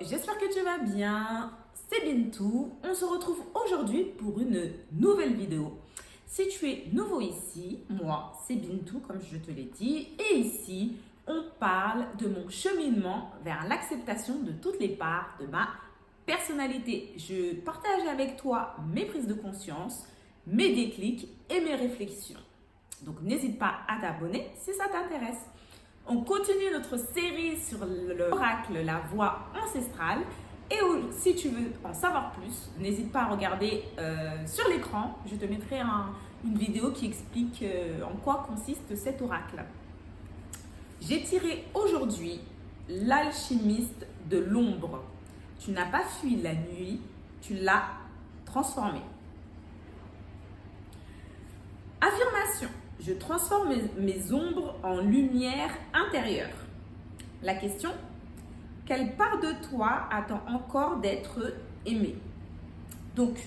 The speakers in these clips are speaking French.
j'espère que tu vas bien. C'est Bintou. On se retrouve aujourd'hui pour une nouvelle vidéo. Si tu es nouveau ici, moi, c'est Bintou, comme je te l'ai dit. Et ici, on parle de mon cheminement vers l'acceptation de toutes les parts de ma personnalité. Je partage avec toi mes prises de conscience, mes déclics et mes réflexions. Donc, n'hésite pas à t'abonner si ça t'intéresse. On continue notre série sur l'oracle, la voix ancestrale. Et si tu veux en savoir plus, n'hésite pas à regarder sur l'écran. Je te mettrai une vidéo qui explique en quoi consiste cet oracle. J'ai tiré aujourd'hui l'alchimiste de l'ombre. Tu n'as pas fui la nuit, tu l'as transformée. Affirmation. Je transforme mes ombres en lumière intérieure. La question, quelle part de toi attend encore d'être aimée? Donc,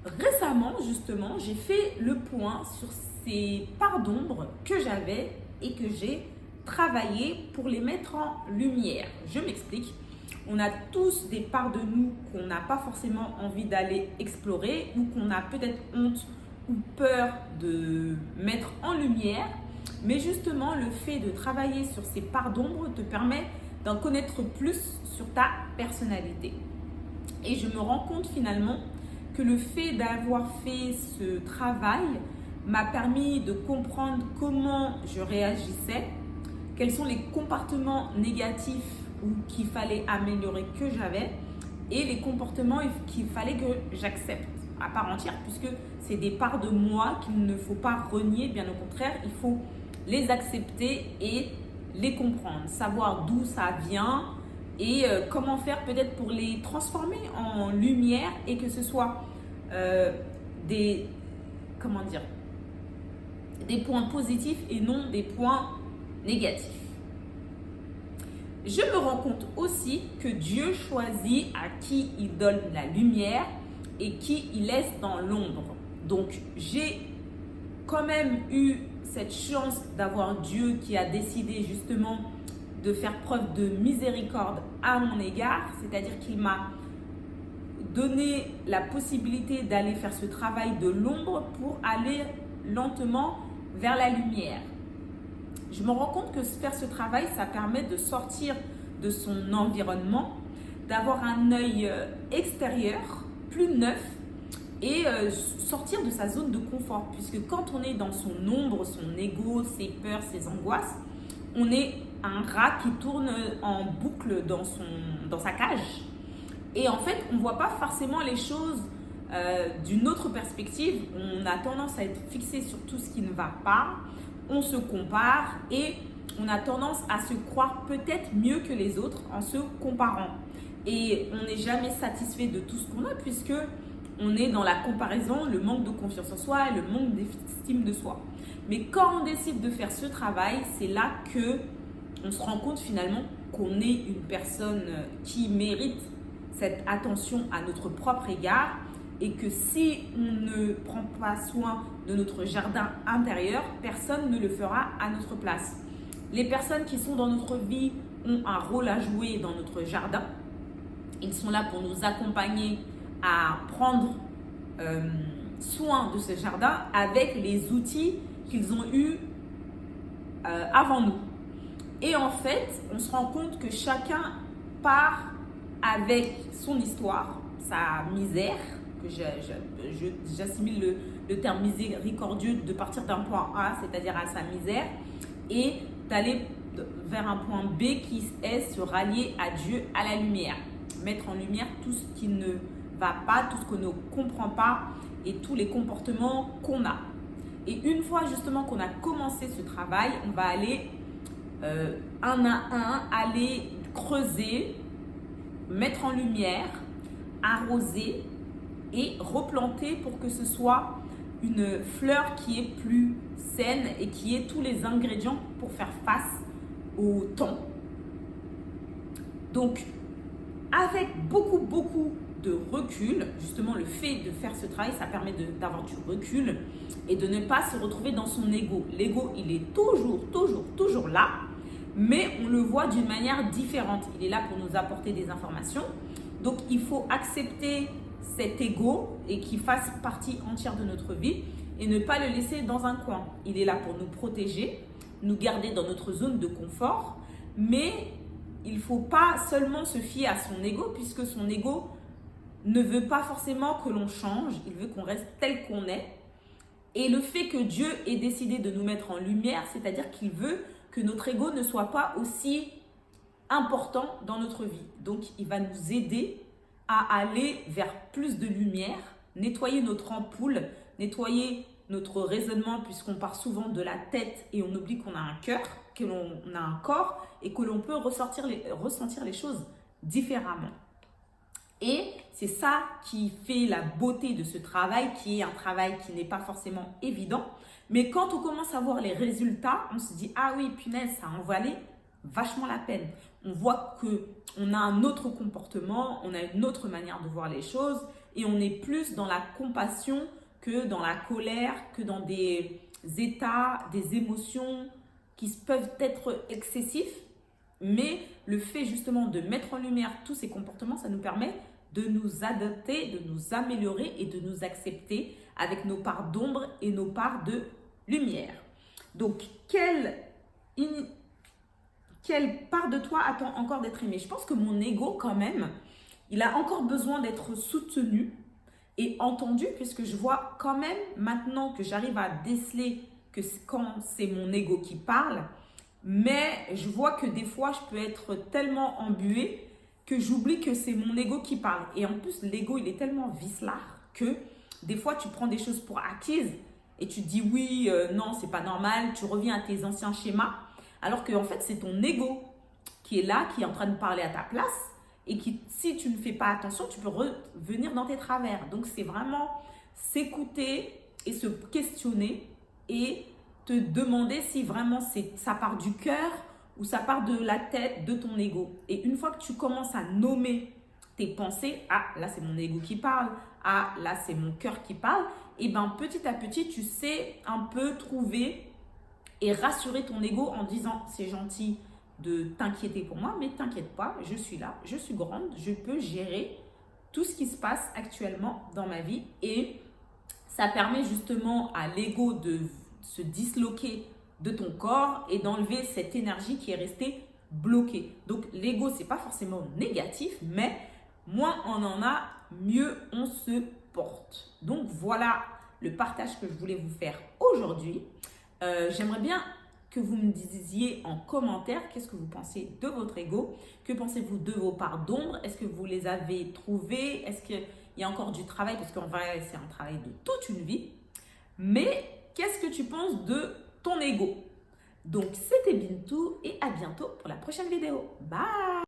récemment, justement, j'ai fait le point sur ces parts d'ombre que j'avais et que j'ai travaillé pour les mettre en lumière. Je m'explique. On a tous des parts de nous qu'on n'a pas forcément envie d'aller explorer ou qu'on a peut-être honte ou peur de mettre en lumière, mais justement le fait de travailler sur ces parts d'ombre te permet d'en connaître plus sur ta personnalité. Et je me rends compte finalement que le fait d'avoir fait ce travail m'a permis de comprendre comment je réagissais, quels sont les comportements négatifs ou qu'il fallait améliorer que j'avais et les comportements qu'il fallait que j'accepte à part entière, puisque c'est des parts de moi qu'il ne faut pas renier, bien au contraire, il faut les accepter et les comprendre, savoir d'où ça vient et comment faire peut-être pour les transformer en lumière et que ce soit des points positifs et non des points négatifs. Je me rends compte aussi que Dieu choisit à qui il donne la lumière et qui il laisse dans l'ombre. Donc, j'ai quand même eu cette chance d'avoir Dieu qui a décidé justement de faire preuve de miséricorde à mon égard, c'est-à-dire qu'il m'a donné la possibilité d'aller faire ce travail de l'ombre pour aller lentement vers la lumière. Je me rends compte que faire ce travail, ça permet de sortir de son environnement, d'avoir un œil extérieur, plus neuf et sortir de sa zone de confort. Puisque quand on est dans son ombre, son ego, ses peurs, ses angoisses, on est un rat qui tourne en boucle dans sa cage. Et en fait, on ne voit pas forcément les choses d'une autre perspective. On a tendance à être fixé sur tout ce qui ne va pas. On se compare et on a tendance à se croire peut-être mieux que les autres en se comparant. Et on n'est jamais satisfait de tout ce qu'on a puisque on est dans la comparaison, le manque de confiance en soi, le manque d'estime de soi. Mais quand on décide de faire ce travail, c'est là que on se rend compte finalement qu'on est une personne qui mérite cette attention à notre propre égard et que si on ne prend pas soin de notre jardin intérieur, personne ne le fera à notre place. Les personnes qui sont dans notre vie ont un rôle à jouer dans notre jardin. Ils sont là pour nous accompagner à prendre soin de ce jardin avec les outils qu'ils ont eus avant nous. Et en fait, on se rend compte que chacun part avec son histoire, sa misère, que j'assimile le terme miséricordieux de partir d'un point A, c'est-à-dire à sa misère, et d'aller vers un point B qui est se rallier à Dieu, à la lumière. Mettre en lumière tout ce qui ne va pas, tout ce qu'on ne comprend pas et tous les comportements qu'on a. Et une fois justement qu'on a commencé ce travail, on va aller un à un, aller creuser, mettre en lumière, arroser et replanter pour que ce soit une fleur qui est plus saine et qui ait tous les ingrédients pour faire face au temps. Donc, avec beaucoup de recul, justement le fait de faire ce travail, ça permet d'avoir du recul et de ne pas se retrouver dans son ego. L'ego, il est toujours là, mais on le voit d'une manière différente. Il est là pour nous apporter des informations. Donc, il faut accepter cet ego et qu'il fasse partie entière de notre vie et ne pas le laisser dans un coin. Il est là pour nous protéger, nous garder dans notre zone de confort, mais il ne faut pas seulement se fier à son ego, puisque son ego ne veut pas forcément que l'on change, il veut qu'on reste tel qu'on est. Et le fait que Dieu ait décidé de nous mettre en lumière, c'est-à-dire qu'il veut que notre ego ne soit pas aussi important dans notre vie. Donc, il va nous aider à aller vers plus de lumière, nettoyer notre ampoule, nettoyer notre raisonnement, puisqu'on part souvent de la tête et on oublie qu'on a un cœur, que l'on a un corps et que l'on peut ressentir les choses différemment. Et c'est ça qui fait la beauté de ce travail, qui est un travail qui n'est pas forcément évident. Mais quand on commence à voir les résultats, on se dit « Ah oui, punaise, ça en valait vachement la peine ». On voit qu'on a un autre comportement, on a une autre manière de voir les choses et on est plus dans la compassion que dans la colère, que dans des états, des émotions qui peuvent être excessifs. Mais le fait justement de mettre en lumière tous ces comportements, ça nous permet de nous adapter, de nous améliorer et de nous accepter avec nos parts d'ombre et nos parts de lumière. Donc, quelle part de toi attend encore d'être aimée? Je pense que mon ego, quand même, il a encore besoin d'être soutenu et entendu, puisque je vois quand même maintenant que j'arrive à déceler que quand c'est mon ego qui parle, mais je vois que des fois, je peux être tellement embuée que j'oublie que c'est mon ego qui parle. Et en plus, l'ego, il est tellement vicelard que des fois, tu prends des choses pour acquises et tu te dis oui, non, c'est pas normal, tu reviens à tes anciens schémas. Alors qu'en fait, c'est ton ego qui est là, qui est en train de parler à ta place et qui, si tu ne fais pas attention, tu peux revenir dans tes travers. Donc, c'est vraiment s'écouter et se questionner et te demander si vraiment ça part du cœur ou ça part de la tête, de ton ego. Et une fois que tu commences à nommer tes pensées, ah là c'est mon ego qui parle, ah là c'est mon cœur qui parle, et bien petit à petit tu sais un peu trouver et rassurer ton ego en disant c'est gentil de t'inquiéter pour moi, mais t'inquiète pas, je suis là, je suis grande, je peux gérer tout ce qui se passe actuellement dans ma vie. Et ça permet justement à l'ego de se disloquer de ton corps et d'enlever cette énergie qui est restée bloquée. Donc l'ego, c'est pas forcément négatif, mais moins on en a, mieux on se porte. Donc voilà le partage que je voulais vous faire aujourd'hui. J'aimerais bien que vous me disiez en commentaire qu'est-ce que vous pensez de votre ego, que pensez-vous de vos parts d'ombre, est-ce que vous les avez trouvées, est-ce qu'il y a encore du travail, parce qu'en vrai c'est un travail de toute une vie, mais qu'est-ce que tu penses de ton ego? Donc c'était Bintou et à bientôt pour la prochaine vidéo. Bye!